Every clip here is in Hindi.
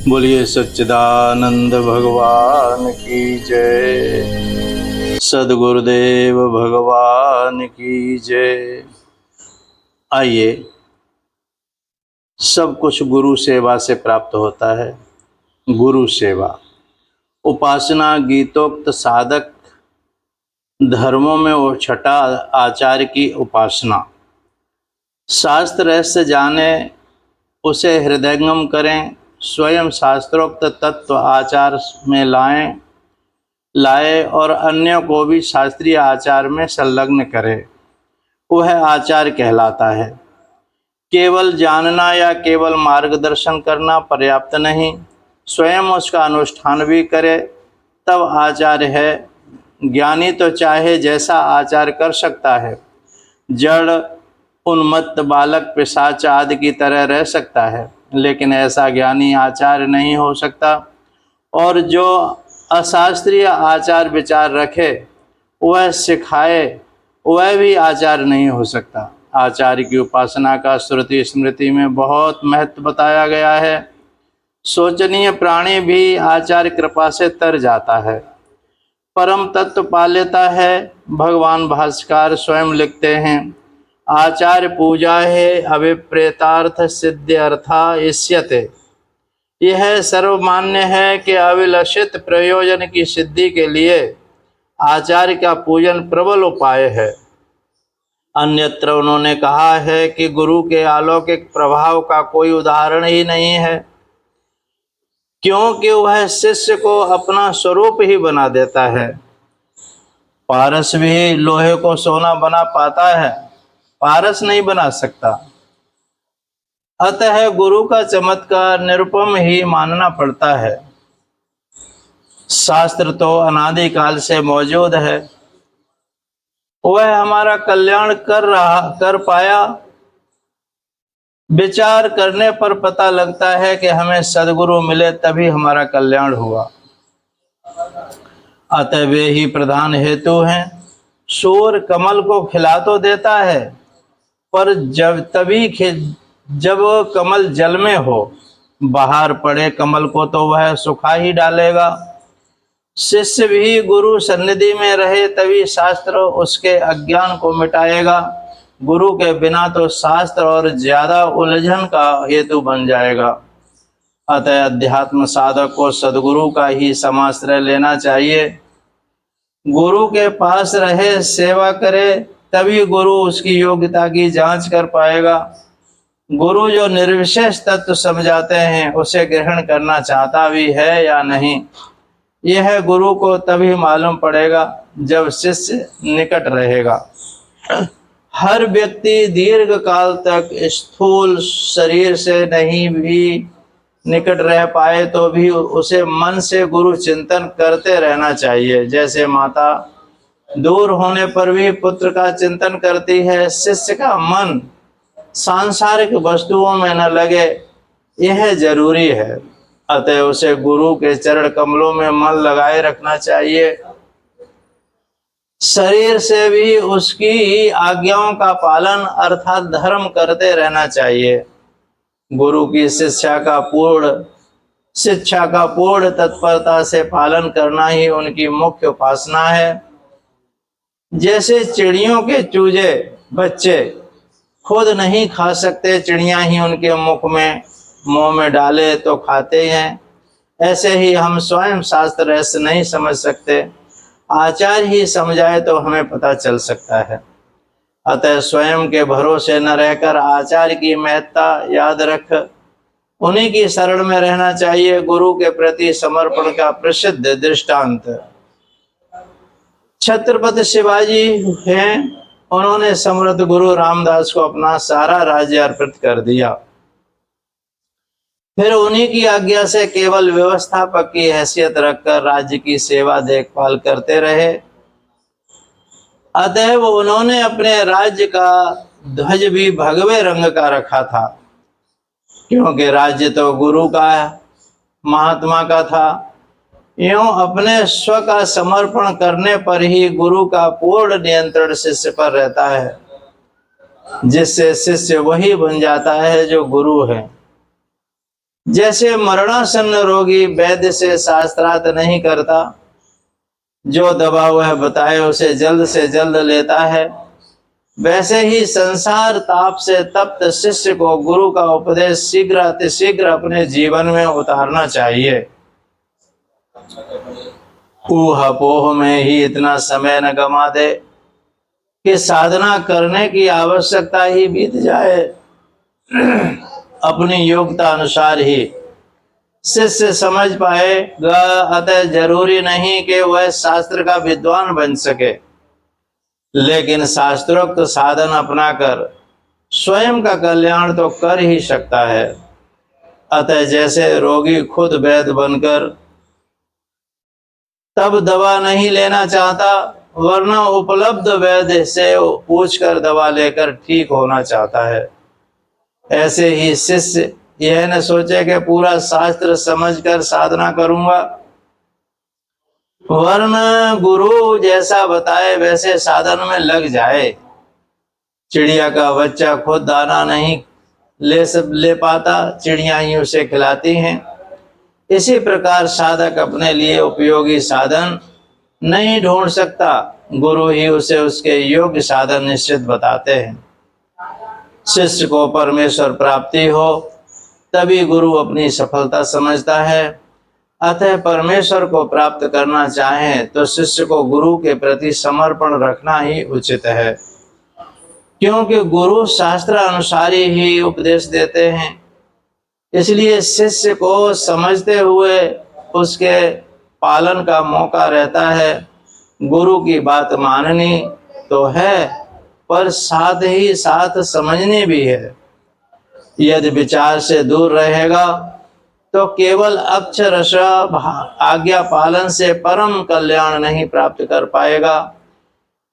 बोलिए सच्चिदानंद भगवान की जय। सद्गुरुदेव भगवान की जय। आइए, सब कुछ गुरु सेवा से प्राप्त होता है। गुरु सेवा, उपासना, गीतोक्त साधक धर्मों में वो छठा आचार्य की उपासना। शास्त्र रहस्य जाने, उसे हृदयंगम करें, स्वयं शास्त्रोक्त तत्व आचार में लाए और अन्यों को भी शास्त्रीय आचार में संलग्न करें, वह आचार कहलाता है। केवल जानना या केवल मार्गदर्शन करना पर्याप्त नहीं, स्वयं उसका अनुष्ठान भी करे तब आचार्य है। ज्ञानी तो चाहे जैसा आचार कर सकता है, जड़ उन्मत्त बालक पिशाच आदि की तरह रह सकता है, लेकिन ऐसा ज्ञानी आचार्य नहीं हो सकता। और जो अशास्त्रीय आचार विचार रखे, वह सिखाए, वह भी आचार्य नहीं हो सकता। आचार्य की उपासना का श्रुति स्मृति में बहुत महत्व बताया गया है। शोचनीय प्राणी भी आचार्य कृपा से तर जाता है, परम तत्व पा लेता है। भगवान भाष्यकार स्वयं लिखते हैं, आचार्य पूजा है अभिप्रेतार्थ सिद्ध्यर्था इष्यते। यह सर्वमान्य है कि अभिलषित प्रयोजन की सिद्धि के लिए आचार्य का पूजन प्रबल उपाय है। अन्यत्र उन्होंने कहा है कि गुरु के अलौकिक प्रभाव का कोई उदाहरण ही नहीं है, क्योंकि वह शिष्य को अपना स्वरूप ही बना देता है। पारस भी लोहे को सोना बना पाता है, पारस नहीं बना सकता। अतः गुरु का चमत्कार निरुपम ही मानना पड़ता है। शास्त्र तो अनादि काल से मौजूद है, वह हमारा कल्याण कर पाया। विचार करने पर पता लगता है कि हमें सद्गुरु मिले तभी हमारा कल्याण हुआ। अतः वे ही प्रधान हेतु हैं। सूर कमल को खिला तो देता है, पर जब कमल जल में हो, बाहर पड़े कमल को तो वह सुखा ही डालेगा। शिष्य भी गुरु सन्निधि में रहे तभी शास्त्र उसके अज्ञान को मिटाएगा। गुरु के बिना तो शास्त्र और ज्यादा उलझन का हेतु बन जाएगा। अतः अध्यात्म साधक को सद्गुरु का ही समाश्रय लेना चाहिए। गुरु के पास रहे, सेवा करे, तभी गुरु उसकी योग्यता की जांच कर पाएगा। गुरु जो निर्विशेष तत्व समझाते हैं, उसे ग्रहण करना चाहता भी है या नहीं, यह गुरु को तभी मालूम पड़ेगा जब शिष्य निकट रहेगा। हर व्यक्ति दीर्घ काल तक स्थूल शरीर से नहीं भी निकट रह पाए तो भी उसे मन से गुरु चिंतन करते रहना चाहिए। जैसे माता दूर होने पर भी पुत्र का चिंतन करती है, शिष्य का मन सांसारिक वस्तुओं में न लगे, यह जरूरी है। अतः उसे गुरु के चरण कमलों में मन लगाए रखना चाहिए। शरीर से भी उसकी आज्ञाओं का पालन अर्थात धर्म करते रहना चाहिए। गुरु की शिक्षा का पूर्ण तत्परता से पालन करना ही उनकी मुख्य उपासना है। जैसे चिड़ियों के चूजे बच्चे खुद नहीं खा सकते, चिड़ियां ही उनके मुंह में डाले तो खाते हैं, ऐसे ही हम स्वयं शास्त्र रहस्य नहीं समझ सकते, आचार्य ही समझाए तो हमें पता चल सकता है। अतः स्वयं के भरोसे न रहकर आचार्य की महत्ता याद रख उन्हीं की शरण में रहना चाहिए। गुरु के प्रति समर्पण का प्रसिद्ध दृष्टांत छत्रपति शिवाजी हैं। उन्होंने समर्थ गुरु रामदास को अपना सारा राज्य अर्पित कर दिया, फिर उन्हीं की आज्ञा से केवल व्यवस्थापक की हैसियत रखकर राज्य की सेवा देखभाल करते रहे। अतएव उन्होंने अपने राज्य का ध्वज भी भगवे रंग का रखा था, क्योंकि राज्य तो गुरु का महात्मा का था। यूं अपने स्व का समर्पण करने पर ही गुरु का पूर्ण नियंत्रण शिष्य पर रहता है, जिससे शिष्य वही बन जाता है जो गुरु है। जैसे मरणासन्न रोगी वैद्य से शास्त्रार्थ नहीं करता, जो दवा वह बताए उसे जल्द से जल्द लेता है, वैसे ही संसार ताप से तप्त शिष्य को गुरु का उपदेश शीघ्र अतिशीघ्र अपने जीवन में उतारना चाहिए। ऊह पोह में ही इतना समय न गमा दे कि साधना करने की आवश्यकता ही बीत जाए। अपनी योग्यता अनुसार ही शिष्य समझ पाएगा, अतः जरूरी नहीं कि वह शास्त्र का विद्वान बन सके, लेकिन शास्त्रोक्त साधन अपनाकर स्वयं का कल्याण तो कर ही सकता है। अतः जैसे रोगी खुद वैद्य बनकर तब दवा नहीं लेना चाहता, वरना उपलब्ध वैद्य से पूछकर दवा लेकर ठीक होना चाहता है, ऐसे ही शिष्य यह न सोचे कि पूरा शास्त्र समझकर साधना करूंगा, वरना गुरु जैसा बताए वैसे साधन में लग जाए। चिड़िया का बच्चा खुद दाना नहीं ले पाता, चिड़िया ही उसे खिलाती हैं। इसी प्रकार साधक अपने लिए उपयोगी साधन नहीं ढूंढ सकता, गुरु ही उसे उसके योग्य साधन निश्चित बताते हैं। शिष्य को परमेश्वर प्राप्ति हो तभी गुरु अपनी सफलता समझता है। अतः परमेश्वर को प्राप्त करना चाहे तो शिष्य को गुरु के प्रति समर्पण रखना ही उचित है, क्योंकि गुरु शास्त्र अनुसारी ही उपदेश देते हैं। इसलिए शिष्य को समझते हुए उसके पालन का मौका रहता है। गुरु की बात माननी तो है, पर साथ ही साथ समझनी भी है। यदि विचार से दूर रहेगा तो केवल अक्षरश आज्ञा पालन से परम कल्याण नहीं प्राप्त कर पाएगा।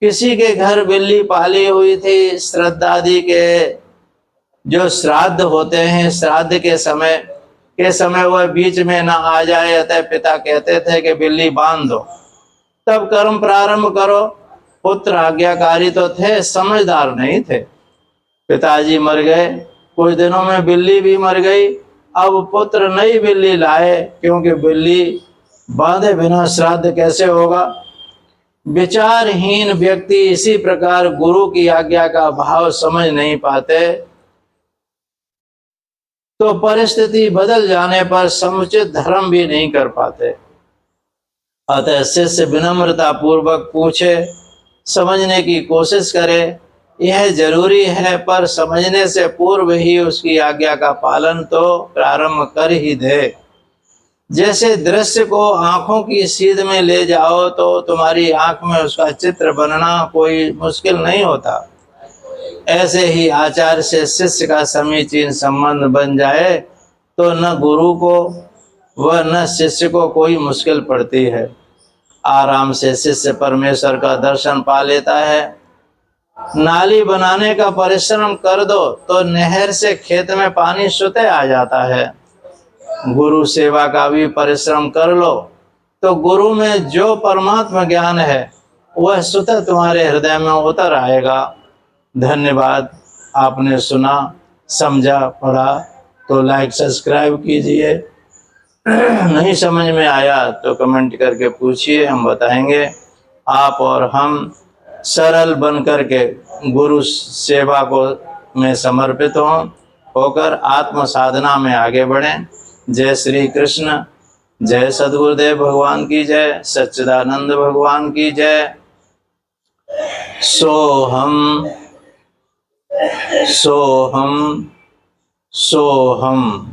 किसी के घर बिल्ली पाली हुई थी, श्रद्धादि के जो श्राद्ध होते हैं, श्राद्ध के समय वह बीच में न आ जाए, अतः पिता कहते थे कि बिल्ली बांध दो, तब कर्म प्रारंभ करो। पुत्र आज्ञाकारी तो थे, समझदार नहीं थे। पिताजी मर गए, कुछ दिनों में बिल्ली भी मर गई। अब पुत्र नई बिल्ली लाए, क्योंकि बिल्ली बांधे बिना श्राद्ध कैसे होगा। विचारहीन व्यक्ति इसी प्रकार गुरु की आज्ञा का भाव समझ नहीं पाते, तो परिस्थिति बदल जाने पर समुचित धर्म भी नहीं कर पाते। अतः शिष्य विनम्रता पूर्वक पूछे, समझने की कोशिश करे, यह जरूरी है, पर समझने से पूर्व ही उसकी आज्ञा का पालन तो प्रारंभ कर ही दे। जैसे दृश्य को आंखों की सीध में ले जाओ तो तुम्हारी आंख में उसका चित्र बनना कोई मुश्किल नहीं होता, ऐसे ही आचार्य से शिष्य का समीचीन संबंध बन जाए तो न गुरु को व न शिष्य को कोई मुश्किल पड़ती है। आराम से शिष्य परमेश्वर का दर्शन पा लेता है। नाली बनाने का परिश्रम कर दो तो नहर से खेत में पानी स्वतः आ जाता है। गुरु सेवा का भी परिश्रम कर लो तो गुरु में जो परमात्मा ज्ञान है वह स्वतः तुम्हारे हृदय में उतर आएगा। धन्यवाद। आपने सुना, समझा, पढ़ा तो लाइक सब्सक्राइब कीजिए। नहीं समझ में आया तो कमेंट करके पूछिए, हम बताएंगे। आप और हम सरल बन करके गुरु सेवा को में समर्पित होकर आत्म साधना में आगे बढ़ें। जय श्री कृष्ण। जय सद्गुरुदेव भगवान की जय। सच्चिदानंद भगवान की जय। सोहम सोहम सोहम।